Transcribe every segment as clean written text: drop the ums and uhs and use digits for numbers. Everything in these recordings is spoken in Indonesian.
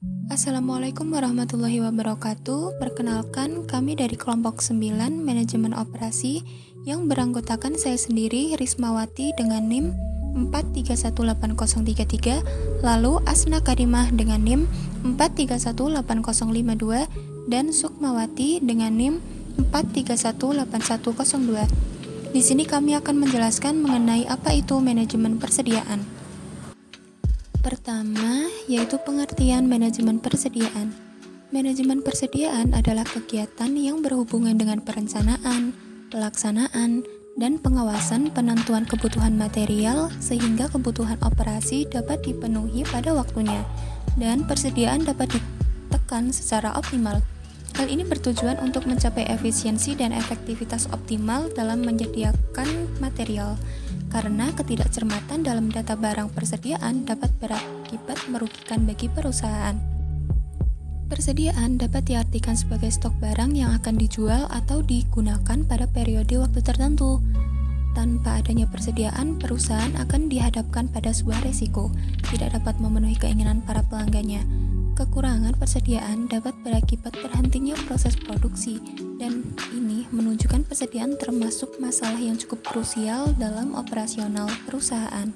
Assalamualaikum warahmatullahi wabarakatuh. Perkenalkan, kami dari kelompok 9 Manajemen Operasi yang beranggotakan saya sendiri, Rismawati dengan NIM 4318033, lalu Asna Karimah dengan NIM 4318052, dan Sukmawati dengan NIM 4318102. Di sini kami akan menjelaskan mengenai apa itu manajemen persediaan. Pertama, yaitu pengertian manajemen persediaan. Manajemen persediaan adalah kegiatan yang berhubungan dengan perencanaan, pelaksanaan, dan pengawasan penentuan kebutuhan material sehingga kebutuhan operasi dapat dipenuhi pada waktunya, dan persediaan dapat ditekan secara optimal. Hal ini bertujuan untuk mencapai efisiensi dan efektivitas optimal dalam menyediakan material, karena ketidakcermatan dalam data barang persediaan dapat berakibat merugikan bagi perusahaan. Persediaan dapat diartikan sebagai stok barang yang akan dijual atau digunakan pada periode waktu tertentu. Tanpa adanya persediaan, perusahaan akan dihadapkan pada sebuah resiko, tidak dapat memenuhi keinginan para pelanggannya. Kekurangan persediaan dapat berakibat terhentinya proses produksi, dan ini menunjukkan persediaan termasuk masalah yang cukup krusial dalam operasional perusahaan.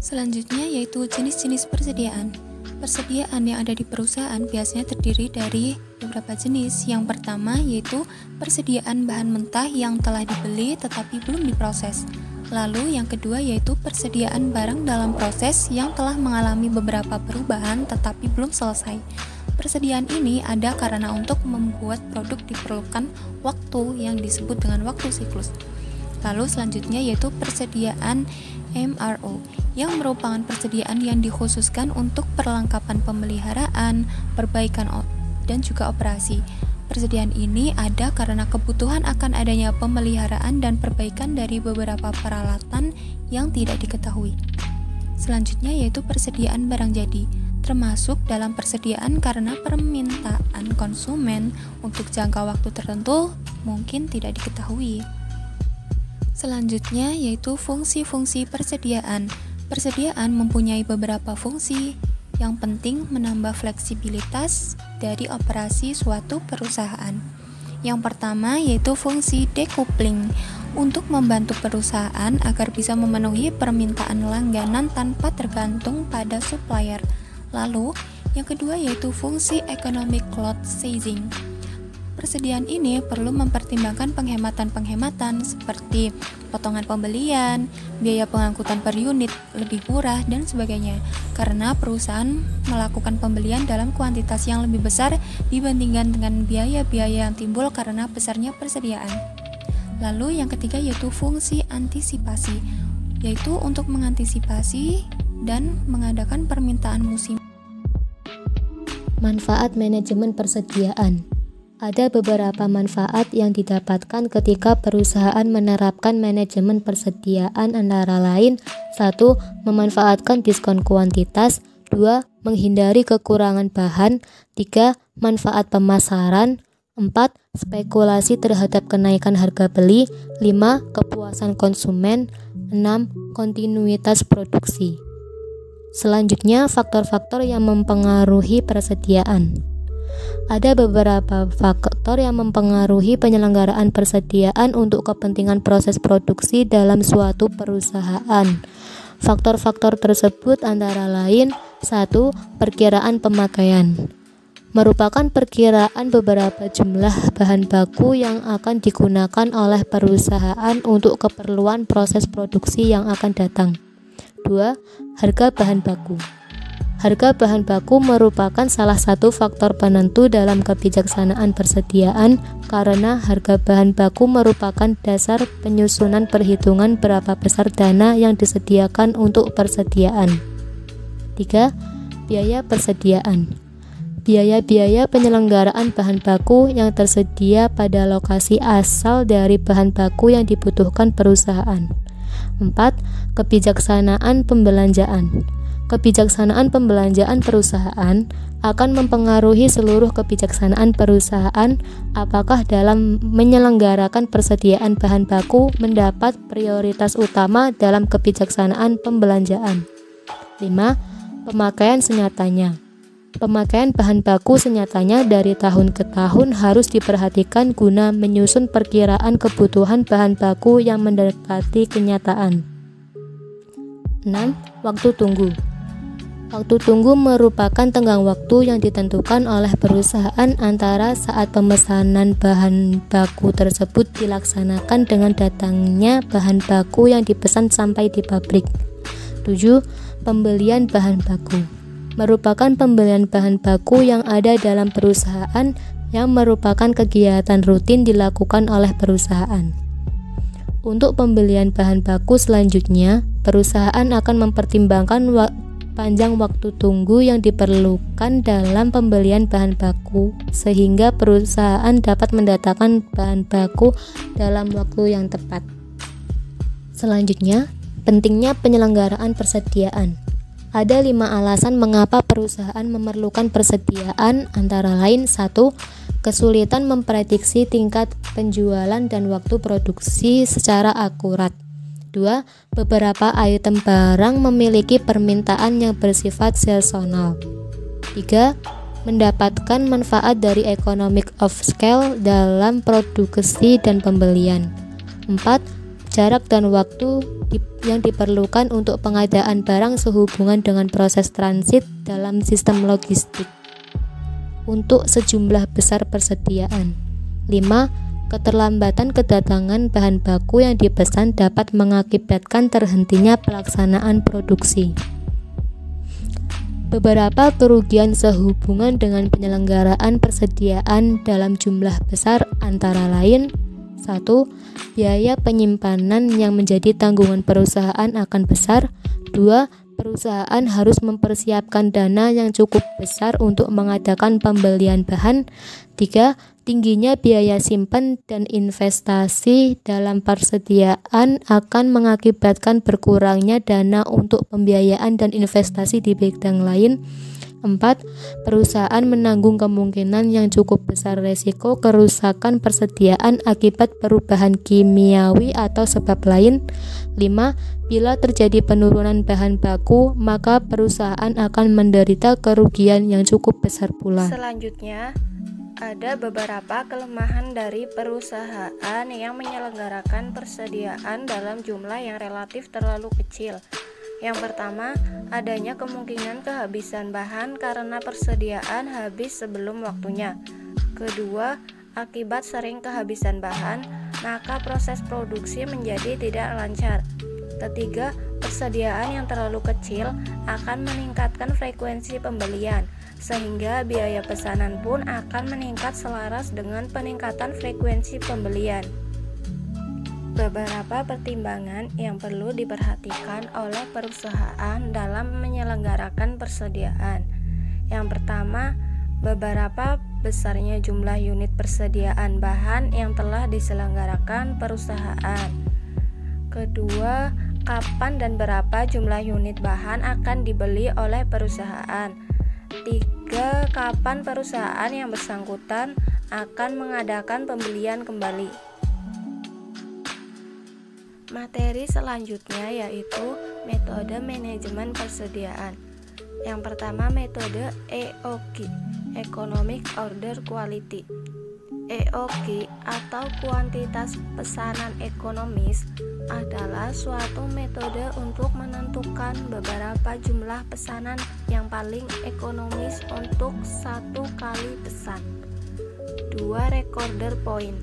Selanjutnya yaitu jenis-jenis persediaan. Persediaan yang ada di perusahaan biasanya terdiri dari beberapa jenis. Yang pertama yaitu persediaan bahan mentah yang telah dibeli tetapi belum diproses. Lalu yang kedua yaitu persediaan barang dalam proses yang telah mengalami beberapa perubahan tetapi belum selesai. Persediaan ini ada karena untuk membuat produk diperlukan waktu yang disebut dengan waktu siklus. Lalu selanjutnya yaitu persediaan MRO, yang merupakan persediaan yang dikhususkan untuk perlengkapan pemeliharaan, perbaikan dan juga operasi. Persediaan ini ada karena kebutuhan akan adanya pemeliharaan dan perbaikan dari beberapa peralatan yang tidak diketahui. Selanjutnya yaitu persediaan barang jadi, termasuk dalam persediaan karena permintaan konsumen untuk jangka waktu tertentu mungkin tidak diketahui. Selanjutnya yaitu fungsi-fungsi persediaan. Persediaan mempunyai beberapa fungsi. Yang penting menambah fleksibilitas dari operasi suatu perusahaan. Yang pertama yaitu fungsi decoupling, untuk membantu perusahaan agar bisa memenuhi permintaan langganan tanpa tergantung pada supplier. Lalu, yang kedua yaitu fungsi economic load seizing. Persediaan ini perlu mempertimbangkan penghematan-penghematan seperti potongan pembelian, biaya pengangkutan per unit lebih murah, dan sebagainya, karena perusahaan melakukan pembelian dalam kuantitas yang lebih besar dibandingkan dengan biaya-biaya yang timbul karena besarnya persediaan. Lalu yang ketiga yaitu fungsi antisipasi, yaitu untuk mengantisipasi dan mengadakan permintaan musim. Manfaat manajemen persediaan. Ada beberapa manfaat yang didapatkan ketika perusahaan menerapkan manajemen persediaan, antara lain 1. Memanfaatkan diskon kuantitas, 2. Menghindari kekurangan bahan, 3. Manfaat pemasaran, 4. Spekulasi terhadap kenaikan harga beli, 5. Kepuasan konsumen, 6. Kontinuitas produksi. Selanjutnya, faktor-faktor yang mempengaruhi persediaan. Ada beberapa faktor yang mempengaruhi penyelenggaraan persediaan untuk kepentingan proses produksi dalam suatu perusahaan. Faktor-faktor tersebut antara lain 1. Perkiraan pemakaian, merupakan perkiraan beberapa jumlah bahan baku yang akan digunakan oleh perusahaan untuk keperluan proses produksi yang akan datang. 2. Harga bahan baku. Harga bahan baku merupakan salah satu faktor penentu dalam kebijaksanaan persediaan, karena harga bahan baku merupakan dasar penyusunan perhitungan berapa besar dana yang disediakan untuk persediaan. 3. Biaya persediaan. Biaya-biaya penyelenggaraan bahan baku yang tersedia pada lokasi asal dari bahan baku yang dibutuhkan perusahaan. 4. Kebijaksanaan pembelanjaan. Kebijaksanaan pembelanjaan perusahaan akan mempengaruhi seluruh kebijaksanaan perusahaan, apakah dalam menyelenggarakan persediaan bahan baku mendapat prioritas utama dalam kebijaksanaan pembelanjaan. 5. Pemakaian senyatanya. Pemakaian bahan baku senyatanya dari tahun ke tahun harus diperhatikan guna menyusun perkiraan kebutuhan bahan baku yang mendekati kenyataan. 6. Waktu tunggu. Waktu tunggu merupakan tenggang waktu yang ditentukan oleh perusahaan antara saat pemesanan bahan baku tersebut dilaksanakan dengan datangnya bahan baku yang dipesan sampai di pabrik. 7. Pembelian bahan baku merupakan pembelian bahan baku yang ada dalam perusahaan yang merupakan kegiatan rutin dilakukan oleh perusahaan. Untuk pembelian bahan baku selanjutnya, perusahaan akan mempertimbangkan panjang waktu tunggu yang diperlukan dalam pembelian bahan baku sehingga perusahaan dapat mendatangkan bahan baku dalam waktu yang tepat. Selanjutnya, pentingnya penyelenggaraan persediaan. Ada 5 alasan mengapa perusahaan memerlukan persediaan, antara lain 1. Kesulitan memprediksi tingkat penjualan dan waktu produksi secara akurat. 2. Beberapa item barang memiliki permintaan yang bersifat seasonal. 3. Mendapatkan manfaat dari economic of scale dalam produksi dan pembelian. 4. Jarak dan waktu yang diperlukan untuk pengadaan barang sehubungan dengan proses transit dalam sistem logistik untuk sejumlah besar persediaan. 5. Keterlambatan kedatangan bahan baku yang dipesan dapat mengakibatkan terhentinya pelaksanaan produksi. Beberapa kerugian sehubungan dengan penyelenggaraan persediaan dalam jumlah besar antara lain 1. Biaya penyimpanan yang menjadi tanggungan perusahaan akan besar. 2. Perusahaan harus mempersiapkan dana yang cukup besar untuk mengadakan pembelian bahan. 3. Tingginya biaya simpan dan investasi dalam persediaan akan mengakibatkan berkurangnya dana untuk pembiayaan dan investasi di bidang lain. 4. Perusahaan menanggung kemungkinan yang cukup besar resiko kerusakan persediaan akibat perubahan kimiawi atau sebab lain. 5. Bila terjadi penurunan bahan baku, maka perusahaan akan menderita kerugian yang cukup besar pula. Selanjutnya, ada beberapa kelemahan dari perusahaan yang menyelenggarakan persediaan dalam jumlah yang relatif terlalu kecil. Yang pertama, adanya kemungkinan kehabisan bahan karena persediaan habis sebelum waktunya. Kedua, akibat sering kehabisan bahan, maka proses produksi menjadi tidak lancar. Ketiga, persediaan yang terlalu kecil akan meningkatkan frekuensi pembelian, sehingga biaya pesanan pun akan meningkat selaras dengan peningkatan frekuensi pembelian. Beberapa pertimbangan yang perlu diperhatikan oleh perusahaan dalam menyelenggarakan persediaan. Yang pertama, beberapa besarnya jumlah unit persediaan bahan yang telah diselenggarakan perusahaan. Kedua, kapan dan berapa jumlah unit bahan akan dibeli oleh perusahaan. 3. Kapan perusahaan yang bersangkutan akan mengadakan pembelian kembali. Materi selanjutnya yaitu metode manajemen persediaan. Yang pertama, metode EOQ, Economic Order Quality. EOQ atau kuantitas pesanan ekonomis adalah suatu metode untuk menentukan beberapa jumlah pesanan yang paling ekonomis untuk satu kali pesan. 2. Recorder point.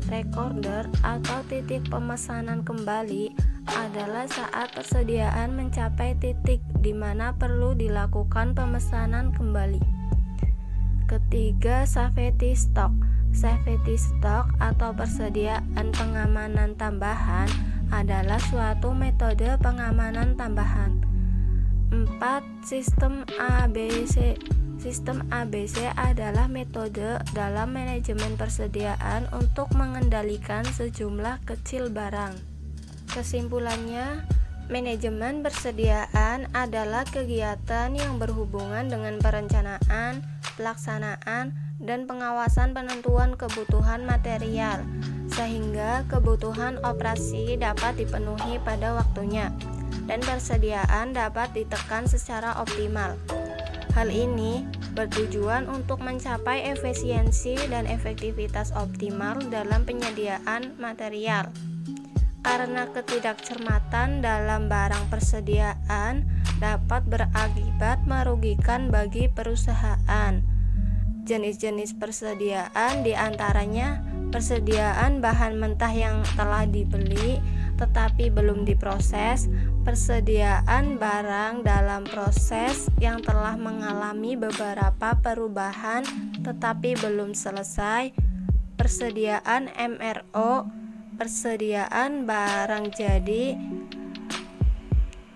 Recorder atau titik pemesanan kembali adalah saat persediaan mencapai titik di mana perlu dilakukan pemesanan kembali. Ketiga, safety stock. Safety stock atau persediaan pengamanan tambahan adalah suatu metode pengamanan tambahan. 4. Sistem ABC. Sistem ABC adalah metode dalam manajemen persediaan untuk mengendalikan sejumlah kecil barang. Kesimpulannya, manajemen persediaan adalah kegiatan yang berhubungan dengan perencanaan, pelaksanaan, dan pengawasan penentuan kebutuhan material, sehingga kebutuhan operasi dapat dipenuhi pada waktunya, dan persediaan dapat ditekan secara optimal. Hal ini bertujuan untuk mencapai efisiensi dan efektivitas optimal dalam penyediaan material. Karena ketidakcermatan dalam barang persediaan dapat berakibat merugikan bagi perusahaan. Jenis-jenis persediaan diantaranya persediaan bahan mentah yang telah dibeli tetapi belum diproses, persediaan barang dalam proses yang telah mengalami beberapa perubahan tetapi belum selesai, persediaan MRO, persediaan barang jadi.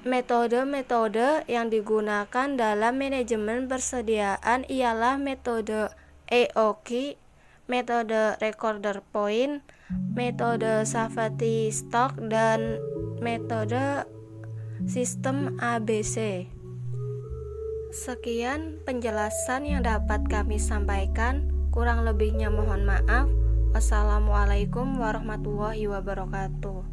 Metode-metode yang digunakan dalam manajemen persediaan ialah metode EOQ, metode recorder point, metode safety stock, dan metode sistem ABC. Sekian penjelasan yang dapat kami sampaikan, kurang lebihnya mohon maaf. Wassalamualaikum warahmatullahi wabarakatuh.